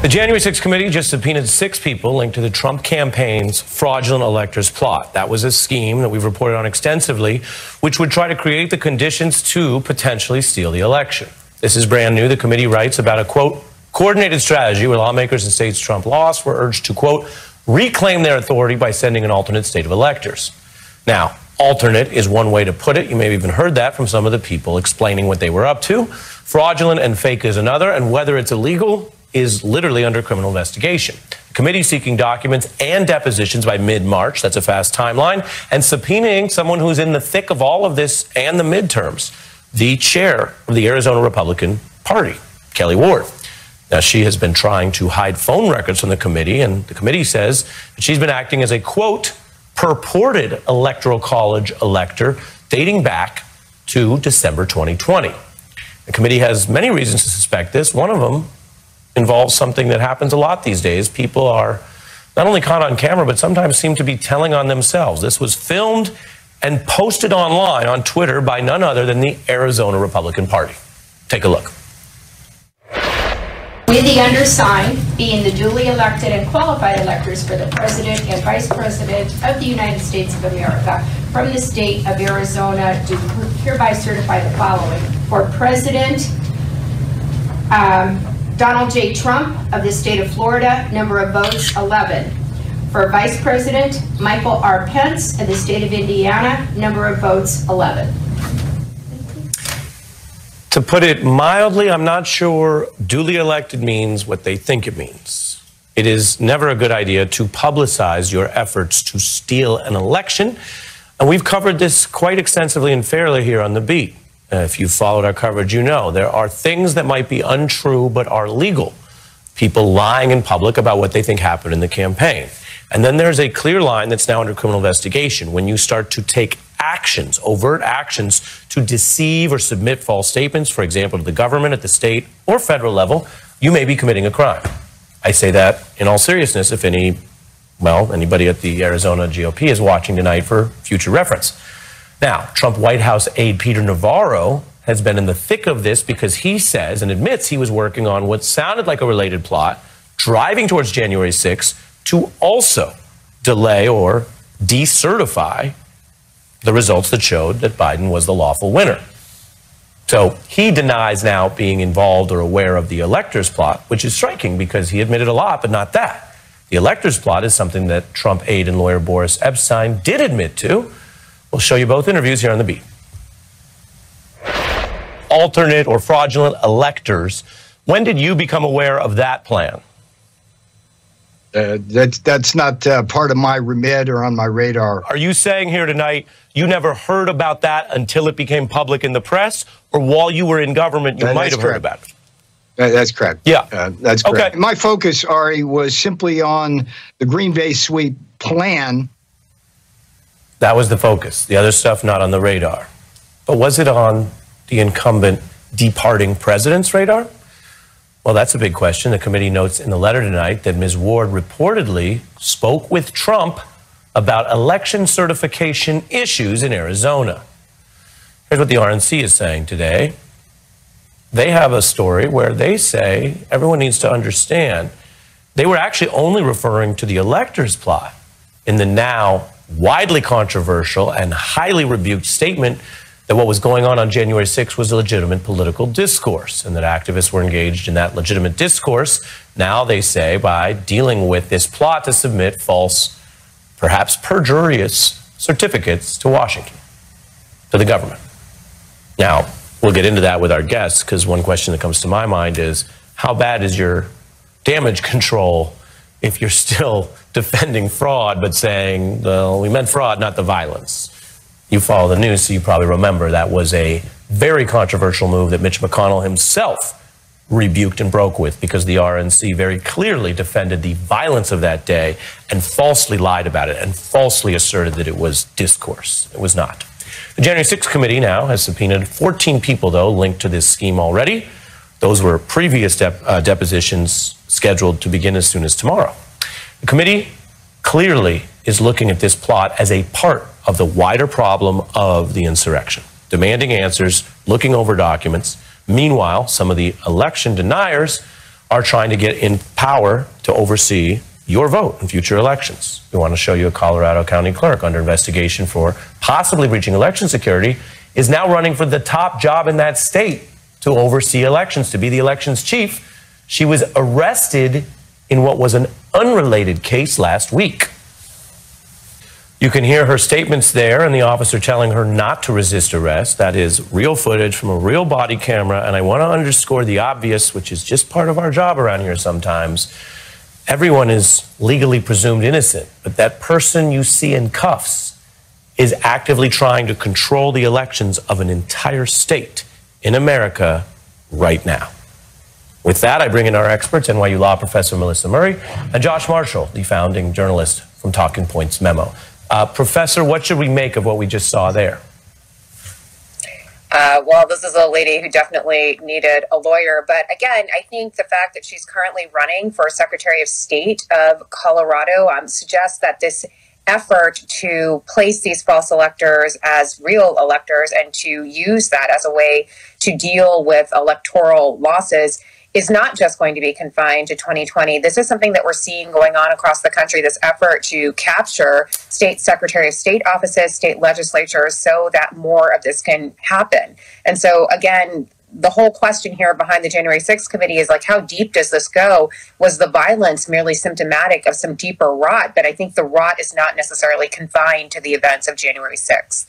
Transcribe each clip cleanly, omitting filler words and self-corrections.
The January 6th committee just subpoenaed 6 people linked to the Trump campaign's fraudulent electors plot. That was a scheme that we've reported on extensively, which would try to create the conditions to potentially steal the election. This is brand new. The committee writes about a, quote, coordinated strategy where lawmakers in states Trump lost were urged to, quote, reclaim their authority by sending an alternate state of electors. Now, alternate is one way to put it. You may have even heard that from some of the people explaining what they were up to. Fraudulent and fake is another, and whether it's illegal is literally under criminal investigation. The committee seeking documents and depositions by mid-March, that's a fast timeline, and subpoenaing someone who's in the thick of all of this and the midterms, the chair of the Arizona Republican Party, Kelly Ward. Now, she has been trying to hide phone records from the committee, and the committee says that she's been acting as a, quote, purported Electoral College elector dating back to December 2020. The committee has many reasons to suspect this. One of them involves something that happens a lot these days. People are not only caught on camera, but sometimes seem to be telling on themselves. This was filmed and posted online on Twitter by none other than the Arizona Republican Party. Take a look. We, the undersigned, being the duly elected and qualified electors for the President and Vice President of the United States of America from the state of Arizona, do hereby certify the following. For President, Donald J. Trump of the state of Florida, number of votes 11. For Vice President, Michael R. Pence of the state of Indiana, number of votes 11. To put it mildly, I'm not sure duly elected means what they think it means. It is never a good idea to publicize your efforts to steal an election, and we've covered this quite extensively and fairly here on The Beat. If you've followed our coverage, you know there are things that might be untrue but are legal. People lying in public about what they think happened in the campaign. And then there's a clear line that's now under criminal investigation when you start to take actions, overt actions, to deceive or submit false statements, for example, to the government at the state or federal level, you may be committing a crime. I say that in all seriousness if anybody at the Arizona GOP is watching tonight for future reference. Now, Trump White House aide Peter Navarro has been in the thick of this because he says and admits he was working on what sounded like a related plot, driving towards January 6th to also delay or decertify the results that showed that Biden was the lawful winner. So he denies now being involved or aware of the electors plot, which is striking because he admitted a lot, but not that. The electors plot is something that Trump aide and lawyer Boris Epshteyn did admit to. We'll show you both interviews here on The Beat. Alternate or fraudulent electors. When did you become aware of that plan? That's not part of my remit or on my radar. Are you saying here tonight you never heard about that until it became public in the press, or while you were in government you might have heard about it? That's correct. Yeah. That's correct. Okay. My focus, Ari, was simply on the Green Bay sweep plan. That was the focus. The other stuff not on the radar. But was it on the incumbent departing president's radar? Well, that's a big question. The committee notes in the letter tonight that Ms. Ward reportedly spoke with Trump about election certification issues in Arizona. Here's what the RNC is saying today. They have a story where they say everyone needs to understand they were actually only referring to the electors plot in the now widely controversial and highly rebuked statement that what was going on January 6th was a legitimate political discourse and that activists were engaged in that legitimate discourse. Now they say by dealing with this plot to submit false, perhaps perjurious certificates to Washington, to the government. Now, we'll get into that with our guests because one question that comes to my mind is how bad is your damage control if you're still defending fraud but saying, well, we meant fraud, not the violence. You follow the news, so you probably remember that was a very controversial move that Mitch McConnell himself rebuked and broke with because the RNC very clearly defended the violence of that day and falsely lied about it and falsely asserted that it was discourse. It was not. The January 6th committee now has subpoenaed 14 people, though, linked to this scheme already. Those were previous depositions scheduled to begin as soon as tomorrow. The committee clearly is looking at this plot as a part of the wider problem of the insurrection, demanding answers, looking over documents. Meanwhile, some of the election deniers are trying to get in power to oversee your vote in future elections. We want to show you a Colorado County clerk under investigation for possibly breaching election security is now running for the top job in that state to oversee elections, to be the elections chief. She was arrested in what was an unrelated case last week. You can hear her statements there and the officer telling her not to resist arrest. That is real footage from a real body camera. And I want to underscore the obvious, which is just part of our job around here sometimes. Everyone is legally presumed innocent, but that person you see in cuffs is actively trying to control the elections of an entire state in America right now. With that, I bring in our experts, NYU law professor Melissa Murray and Josh Marshall, the founding journalist from Talking Points Memo. Professor, what should we make of what we just saw there? Well, this is a lady who definitely needed a lawyer. But again, I think the fact that she's currently running for Secretary of State of Colorado suggests that this effort to place these false electors as real electors and to use that as a way to deal with electoral losses is not just going to be confined to 2020. This is something that we're seeing going on across the country, this effort to capture state Secretary of State offices, state legislatures, so that more of this can happen. And so, again, the whole question here behind the January 6th committee is like, how deep does this go? Was the violence merely symptomatic of some deeper rot? But I think the rot is not necessarily confined to the events of January 6th.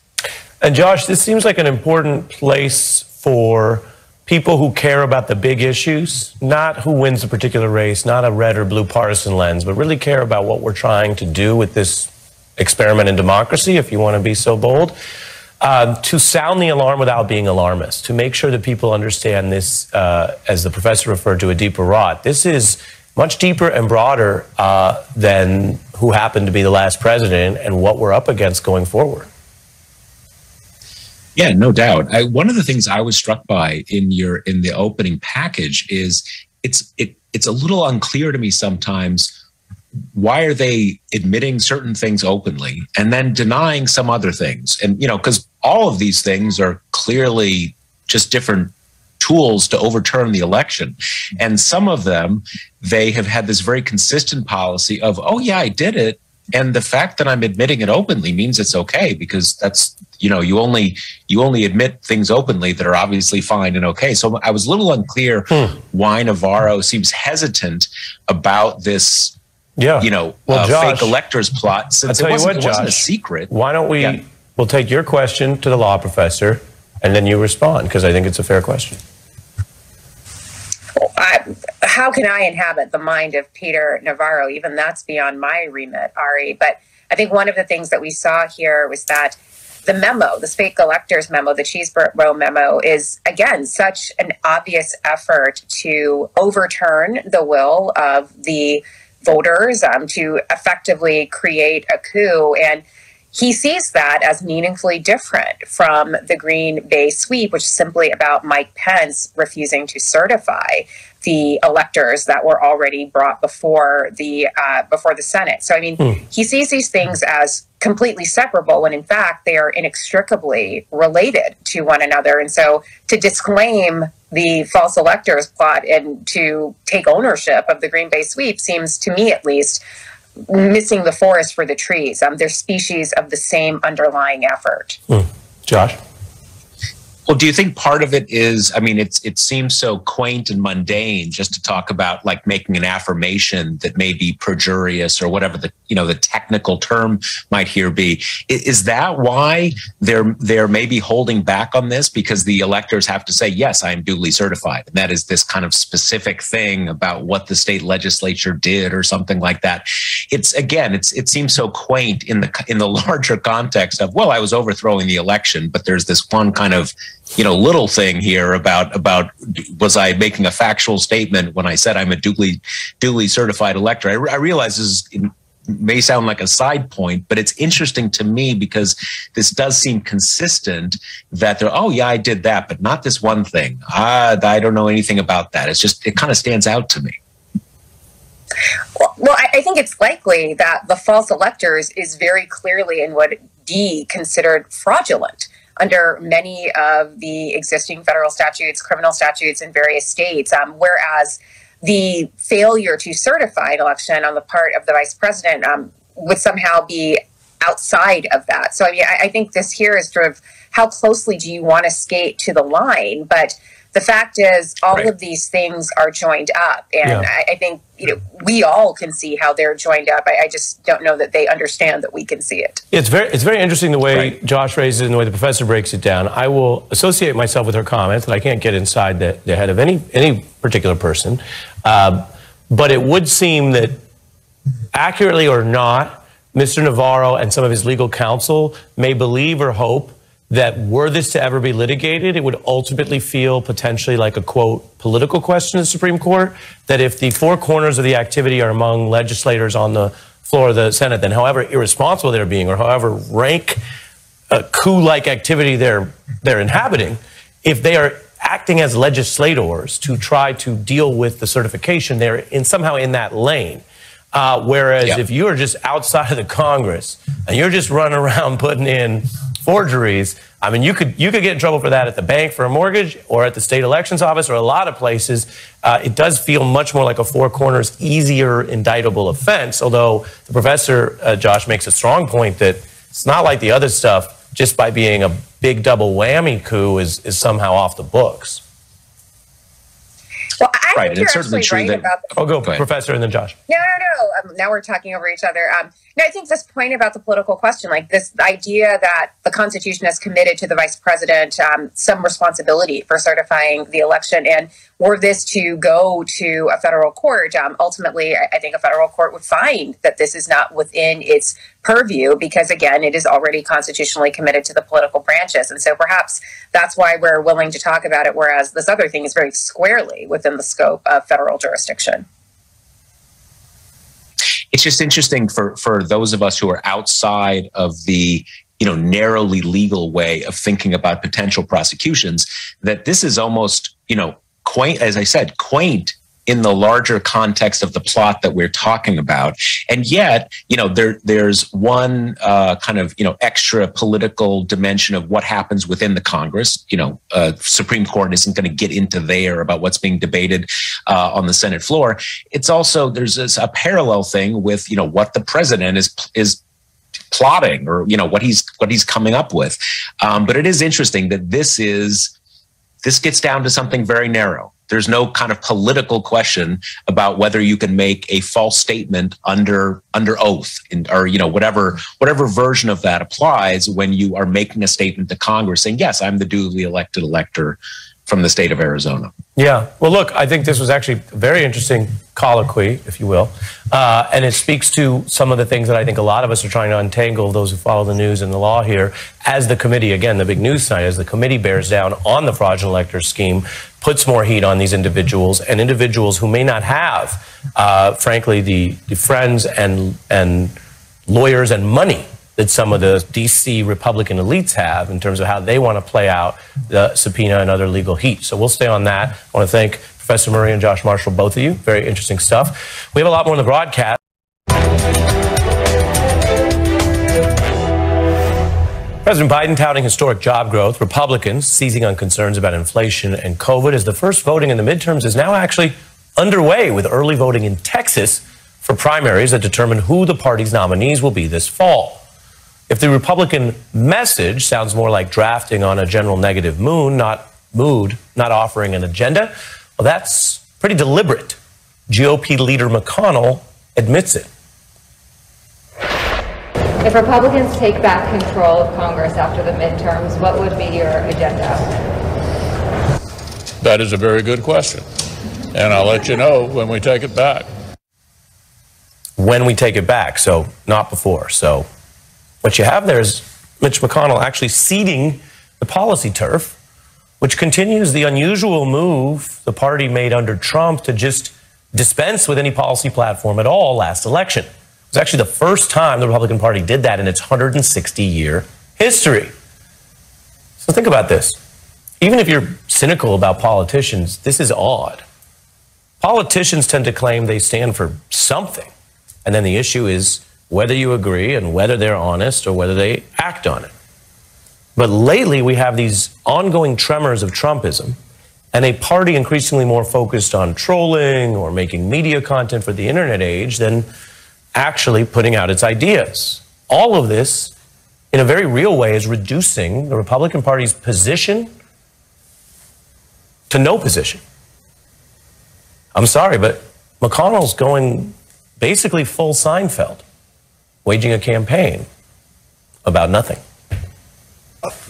And Josh, this seems like an important place for people who care about the big issues, not who wins a particular race, not a red or blue partisan lens, but really care about what we're trying to do with this experiment in democracy, if you want to be so bold, to sound the alarm without being alarmist, to make sure that people understand this, as the professor referred to, a deeper rot. This is much deeper and broader than who happened to be the last president and what we're up against going forward. Yeah, no doubt. One of the things I was struck by in the opening package is it's a little unclear to me sometimes, why are they admitting certain things openly and then denying some other things? And, you know, because all of these things are clearly just different tools to overturn the election. And some of them, they have had this very consistent policy of, oh yeah, I did it. And the fact that I'm admitting it openly means it's okay, because that's, you know, you only admit things openly that are obviously fine and okay. So I was a little unclear why Navarro seems hesitant about this, you know, Josh, fake electors plot, since it wasn't a secret. Why don't we, we'll take your question to the law professor and then you respond, because I think it's a fair question. How can I inhabit the mind of Peter Navarro? Even that's beyond my remit, Ari. But I think one of the things that we saw here was that the memo, this fake electors memo, the Cheeseboro memo, is, again, such an obvious effort to overturn the will of the voters, to effectively create a coup. And he sees that as meaningfully different from the Green Bay sweep, which is simply about Mike Pence refusing to certify the electors that were already brought before the Senate. So, I mean, he sees these things as completely separable when, in fact, they are inextricably related to one another. And so to disclaim the false electors plot and to take ownership of the Green Bay sweep seems, to me at least, missing the forest for the trees. They're species of the same underlying effort. Josh? Well, do you think part of it is, I mean, it seems so quaint and mundane just to talk about like making an affirmation that may be perjurious or whatever the, you know, the technical term might here be. Is that why they're maybe holding back on this? Because the electors have to say, yes, I am duly certified. And that is this kind of specific thing about what the state legislature did or something like that. It's, again, it seems so quaint in the larger context of, well, I was overthrowing the election, but there's this one kind of, you know, little thing here about was I making a factual statement when I said I'm a duly certified elector? I realize this may sound like a side point, but it's interesting to me because this does seem consistent that they're, oh yeah, I did that, but not this one thing. I don't know anything about that. It's just, it kind of stands out to me. Well, I think it's likely that the false electors is very clearly in what D considered fraudulent under many of the existing federal statutes, criminal statutes in various states, whereas the failure to certify an election on the part of the vice president would somehow be outside of that. So I mean, I think this here is sort of how closely do you want to skate to the line? But the fact is, all of these things are joined up, and I think we all can see how they're joined up. I just don't know that they understand that we can see it. It's very interesting the way Josh raises it and the way the professor breaks it down. I will associate myself with her comments, and I can't get inside the head of any particular person, but it would seem that, accurately or not, Mr. Navarro and some of his legal counsel may believe or hope that were this to ever be litigated, it would ultimately feel potentially like a, quote, political question in the Supreme Court, that if the four corners of the activity are among legislators on the floor of the Senate, then however irresponsible they're being or however rank coup-like activity they're inhabiting, if they are acting as legislators to try to deal with the certification, they're somehow in that lane. Whereas if you are just outside of the Congress and you're just running around putting in forgeries, I mean, you could get in trouble for that at the bank for a mortgage or at the state elections office or a lot of places. It does feel much more like a four corners, easier indictable offense, although the professor, Josh, makes a strong point that it's not like the other stuff, just by being a big double whammy coup is somehow off the books. Well, I think it's you're certainly actually true right about that. Go ahead. Professor, and then Josh. No. Now we're talking over each other. No, I think this point about the political question, like this idea that the Constitution has committed to the vice president some responsibility for certifying the election, and were this to go to a federal court, ultimately, I think a federal court would find that this is not within its purview because, again, it is already constitutionally committed to the political branches. And so perhaps that's why we're willing to talk about it, whereas this other thing is very squarely within the scope of federal jurisdiction. It's just interesting for those of us who are outside of the narrowly legal way of thinking about potential prosecutions, that this is almost quaint, as I said, quaint in the larger context of the plot that we're talking about. And yet, there's one kind of, extra political dimension of what happens within the Congress. Supreme Court isn't going to get into there about what's being debated on the Senate floor. It's also, there's a parallel thing with, what the president is plotting or, what he's coming up with. But it is interesting that this gets down to something very narrow. There's no kind of political question about whether you can make a false statement under oath, or whatever version of that applies when you are making a statement to Congress saying, yes, I'm the duly elected elector from the state of Arizona. Yeah. Well, look, I think this was actually a very interesting colloquy, if you will, and it speaks to some of the things that I think a lot of us are trying to untangle, those who follow the news and the law here, as the committee, again, the big news tonight, as the committee bears down on the fraudulent elector scheme, puts more heat on these individuals, and individuals who may not have, frankly, the friends and lawyers and money that some of the D.C. Republican elites have in terms of how they want to play out the subpoena and other legal heat. So we'll stay on that. I want to thank Professor Murray and Josh Marshall, both of you. Very interesting stuff. We have a lot more in the broadcast. President Biden touting historic job growth, Republicans seizing on concerns about inflation and COVID, as the first voting in the midterms is now actually underway, with early voting in Texas for primaries that determine who the party's nominees will be this fall. If the Republican message sounds more like drafting on a general negative not offering an agenda, well, that's pretty deliberate. GOP leader McConnell admits it. If Republicans take back control of Congress after the midterms, what would be your agenda? That is a very good question, and I'll let you know when we take it back. When we take it back, so not before. So what you have there is Mitch McConnell actually ceding the policy turf, which continues the unusual move the party made under Trump to just dispense with any policy platform at all last election. It was actually the first time the Republican Party did that in its 160-year history. So think about this. Even if you're cynical about politicians, this is odd. Politicians tend to claim they stand for something, and then the issue is whether you agree and whether they're honest or whether they act on it. But lately, we have these ongoing tremors of Trumpism, and a party increasingly more focused on trolling or making media content for the internet age than actually putting out its ideas. All of this, in a very real way, is reducing the Republican Party's position to no position. I'm sorry, but McConnell's going basically full Seinfeld, waging a campaign about nothing.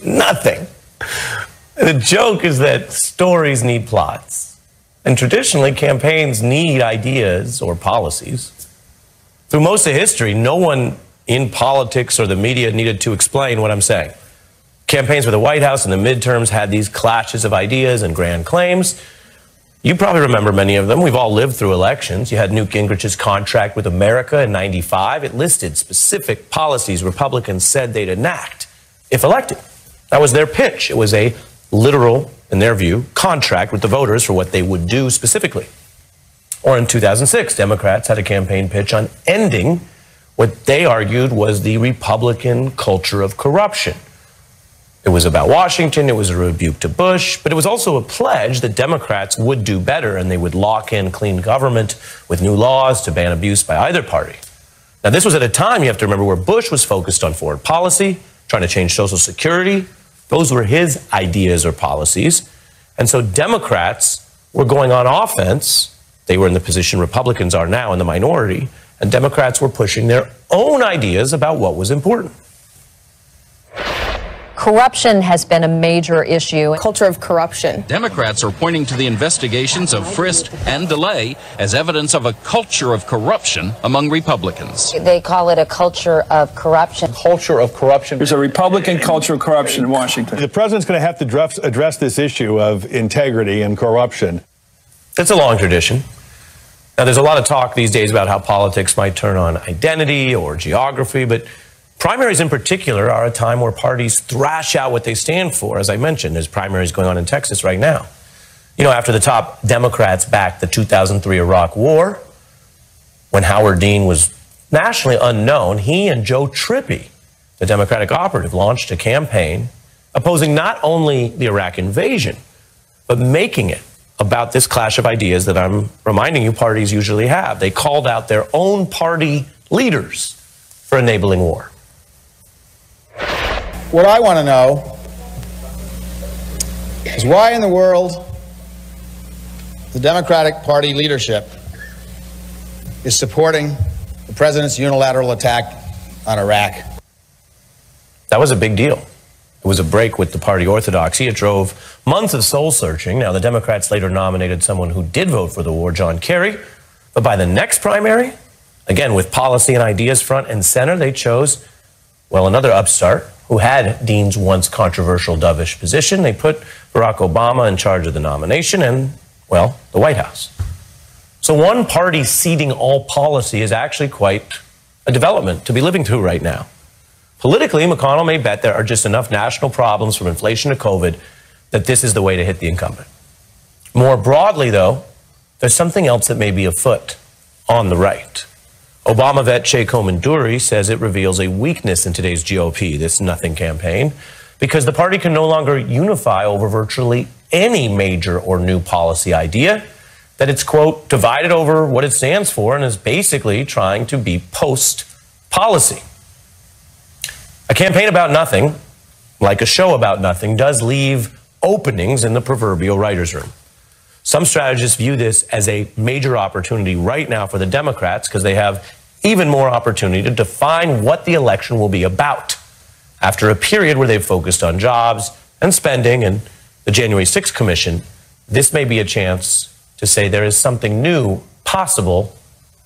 Nothing. The joke is that stories need plots. And traditionally, campaigns need ideas or policies. Through most of history, no one in politics or the media needed to explain what I'm saying. Campaigns for the White House and the midterms had these clashes of ideas and grand claims. You probably remember many of them. We've all lived through elections. You had Newt Gingrich's contract with America in '95. It listed specific policies Republicans said they'd enact if elected. That was their pitch. It was a literal, in their view, contract with the voters for what they would do specifically. Or in 2006, Democrats had a campaign pitch on ending what they argued was the Republican culture of corruption. It was about Washington, it was a rebuke to Bush, but it was also a pledge that Democrats would do better and they would lock in clean government with new laws to ban abuse by either party. Now, this was at a time, you have to remember, where Bush was focused on foreign policy, trying to change Social Security. Those were his ideas or policies. And so Democrats were going on offense. They were in the position Republicans are now in the minority, and Democrats were pushing their own ideas about what was important. Corruption has been a major issue. Culture of corruption. Democrats are pointing to the investigations of Frist and DeLay as evidence of a culture of corruption among Republicans. They call it a culture of corruption. Culture of corruption. There's a Republican culture of corruption in Washington. The president's going to have to address this issue of integrity and corruption. It's a long tradition. Now, there's a lot of talk these days about how politics might turn on identity or geography, but primaries in particular are a time where parties thrash out what they stand for. As I mentioned, there's primaries going on in Texas right now. You know, after the top Democrats backed the 2003 Iraq War, when Howard Dean was nationally unknown, he and Joe Trippi, the Democratic operative, launched a campaign opposing not only the Iraq invasion, but making it about this clash of ideas that I'm reminding you parties usually have. They called out their own party leaders for enabling war. What I want to know is why in the world the Democratic Party leadership is supporting the president's unilateral attack on Iraq. That was a big deal. It was a break with the party orthodoxy. It drove months of soul searching. Now, the Democrats later nominated someone who did vote for the war, John Kerry. But by the next primary, again, with policy and ideas front and center, they chose, well, another upstart who had Dean's once controversial dovish position. They put Barack Obama in charge of the nomination and, well, the White House. So one party ceding all policy is actually quite a development to be living through right now. Politically, McConnell may bet there are just enough national problems from inflation to COVID that this is the way to hit the incumbent. More broadly, though, there's something else that may be afoot on the right. Obama vet Che Komanduri says it reveals a weakness in today's GOP, this nothing campaign, because the party can no longer unify over virtually any major or new policy idea, that it's, quote, divided over what it stands for and is basically trying to be post-policy. A campaign about nothing, like a show about nothing, does leave openings in the proverbial writer's room. Some strategists view this as a major opportunity right now for the Democrats because they have even more opportunity to define what the election will be about. After a period where they've focused on jobs and spending and the January 6th Commission, this may be a chance to say there is something new possible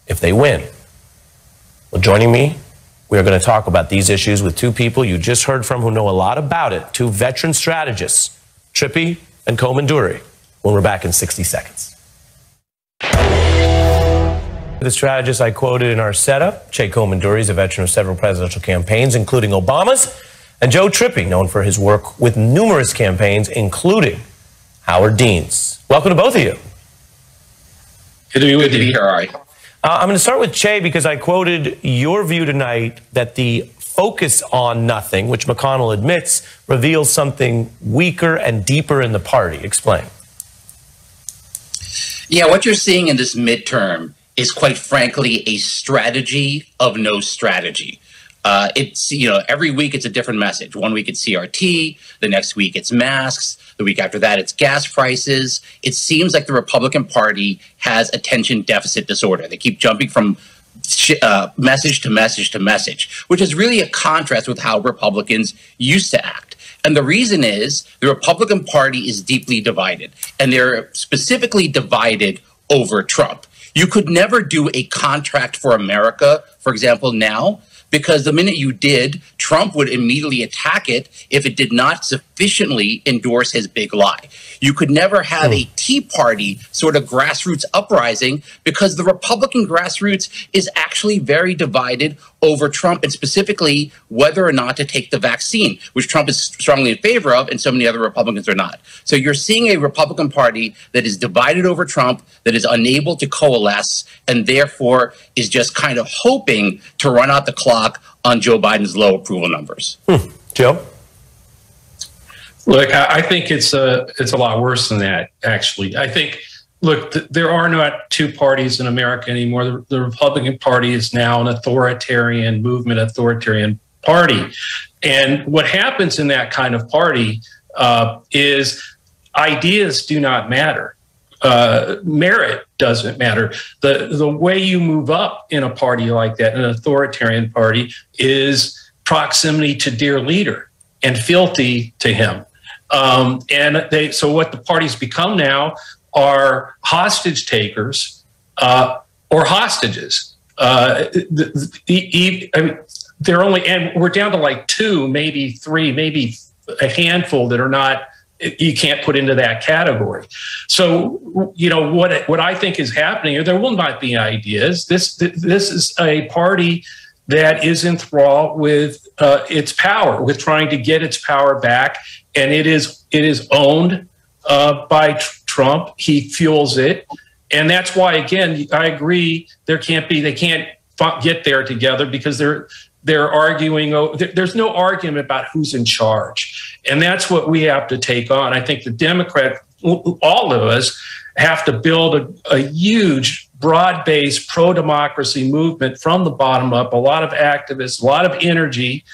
if they win. Well, joining me, we are going to talk about these issues with two people you just heard from who know a lot about it, two veteran strategists, Trippi and Komanduri, when we're back in 60 seconds. The strategist I quoted in our setup, Che Komanduri, is a veteran of several presidential campaigns, including Obama's, and Joe Trippi, known for his work with numerous campaigns, including Howard Dean's. Welcome to both of you. Good to be here, Ari. I'm going to start with Che because I quoted your view tonight that the focus on nothing, which McConnell admits, reveals something weaker and deeper in the party. Explain. Yeah, what you're seeing in this midterm is, quite frankly, a strategy of no strategy. It's, you know, every week it's a different message. One week it's CRT, the next week it's masks, the week after that it's gas prices. It seems like the Republican Party has attention deficit disorder. They keep jumping from message to message to message, which is really a contrast with how Republicans used to act. And the reason is the Republican Party is deeply divided, and they're specifically divided over Trump. You could never do a contract for America, for example, now, because the minute you did, Trump would immediately attack it if it did not sufficiently endorse his big lie. You could never have a Tea Party sort of grassroots uprising, because the Republican grassroots is actually very divided over Trump, and specifically whether or not to take the vaccine, which Trump is strongly in favor of and so many other Republicans are not. So you're seeing a Republican Party that is divided over Trump, that is unable to coalesce, and therefore is just kind of hoping to run out the clock on Joe Biden's low approval numbers. Joe? Look, I think it's a lot worse than that, actually. I think, look, there are not two parties in America anymore. The Republican Party is now an authoritarian movement, authoritarian party. And what happens in that kind of party is ideas do not matter. Merit doesn't matter. The way you move up in a party like that, an authoritarian party, is proximity to dear leader and fealty to him. So what the parties become now are hostage takers or hostages. They're only, and we're down to like 2, maybe 3, maybe a handful that are not, you can't put into that category. So, you know, what I think is happening, there will not be ideas. This is a party that is enthralled with its power, with trying to get its power back, and it is owned by Trump. He fuels it, and that's why, again, I agree. They can't get there together because they're arguing. There's no argument about who's in charge, and that's what we have to take on. I think the Democrat, all of us, have to build a huge, broad-based pro-democracy movement from the bottom up. A lot of activists, a lot of energy.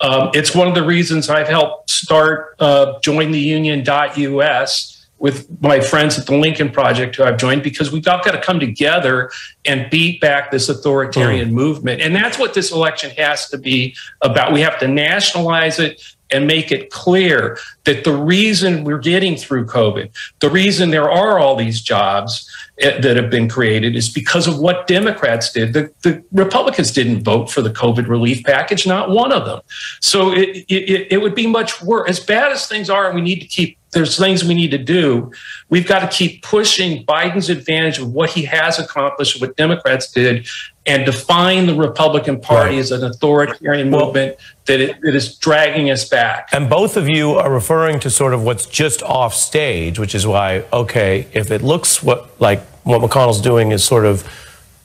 It's one of the reasons I've helped start jointheunion.us with my friends at the Lincoln Project, who I've joined, because we've all got to come together and beat back this authoritarian movement. And that's what this election has to be about. We have to nationalize it and make it clear that the reason we're getting through COVID, the reason there are all these jobs that have been created, is because of what Democrats did. The Republicans didn't vote for the COVID relief package, not one of them. So it would be much worse. As bad as things are, we need to keep, there's things we need to do. We've got to keep pushing Biden's advantage of what he has accomplished, what Democrats did, and define the Republican Party as an authoritarian movement that it is dragging us back. And both of you are referring to sort of what's just off stage, which is why, okay, if it looks like what McConnell's doing is sort of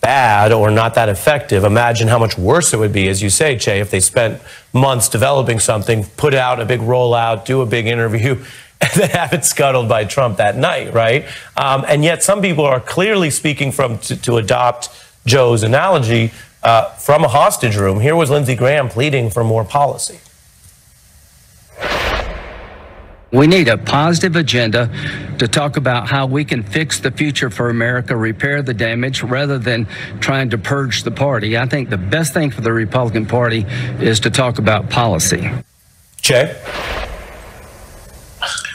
bad or not that effective, imagine how much worse it would be, as you say, Che, if they spent months developing something, put out a big rollout, do a big interview, and then have it scuttled by Trump that night, right? And yet some people are clearly speaking to adopt Joe's analogy from a hostage room. Here was Lindsey Graham pleading for more policy. We need a positive agenda to talk about how we can fix the future for America, repair the damage, rather than trying to purge the party. I think the best thing for the Republican Party is to talk about policy. Che?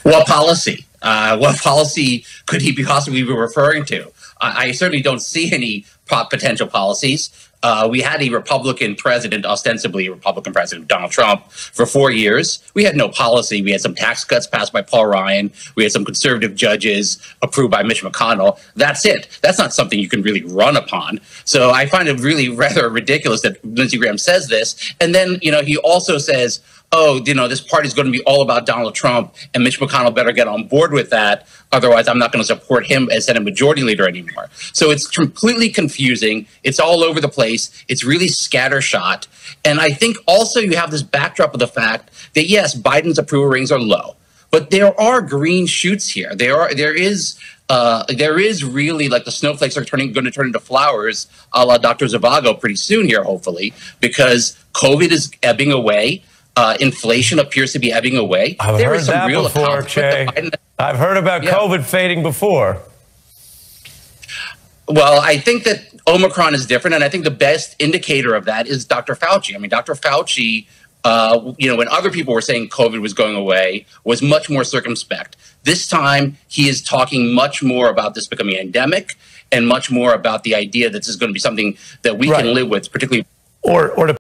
What policy? What policy could he possibly be referring to? I certainly don't see any potential policies. We had a Republican president, ostensibly a Republican president, Donald Trump, for 4 years. We had no policy. We had some tax cuts passed by Paul Ryan. We had some conservative judges approved by Mitch McConnell. That's it. That's not something you can really run upon. So I find it really rather ridiculous that Lindsey Graham says this. And then, you know, he also says, oh, you know, this party is going to be all about Donald Trump, and Mitch McConnell better get on board with that. Otherwise, I'm not going to support him as Senate Majority Leader anymore. So it's completely confusing. It's all over the place. It's really scattershot. And I think also you have this backdrop of the fact that, yes, Biden's approval ratings are low. But there are green shoots here. There is really, like, the snowflakes are going to turn into flowers, a la Dr. Zhivago pretty soon here, hopefully, because COVID is ebbing away. Inflation appears to be ebbing away. I've heard that before, Jay. I've heard about COVID fading before. Well, I think that Omicron is different, and I think the best indicator of that is Dr. Fauci. I mean, Dr. Fauci, when other people were saying COVID was going away, was much more circumspect. This time, he is talking much more about this becoming endemic and much more about the idea that this is going to be something that we can live with, particularly. Or to